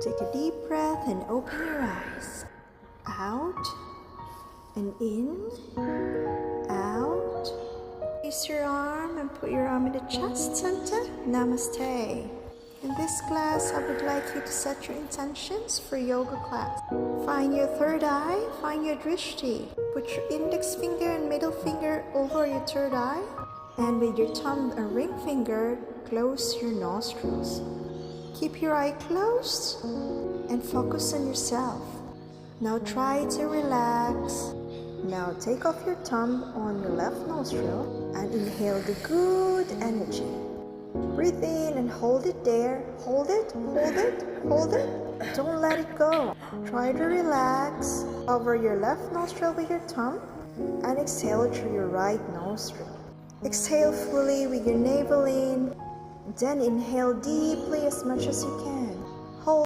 Take a deep breath and open your eyes. Out and in, out. Raise your arm and put your arm in the chest center. Namaste. In this class, I would like you to set your intentions for yoga class. Find your third eye, find your drishti. Put your index finger and middle finger over your third eye. And with your thumb and ring finger, close your nostrils. Keep your eye closed and focus on yourself. Now try to relax. Now take off your thumb on your left nostril and inhale the good energy. Breathe in and hold it there. Hold it, hold it, hold it. Don't let it go. Try to relax. Cover your left nostril with your thumb and exhale through your right nostril. Exhale fully with your navel in. Then inhale deeply as much as you can.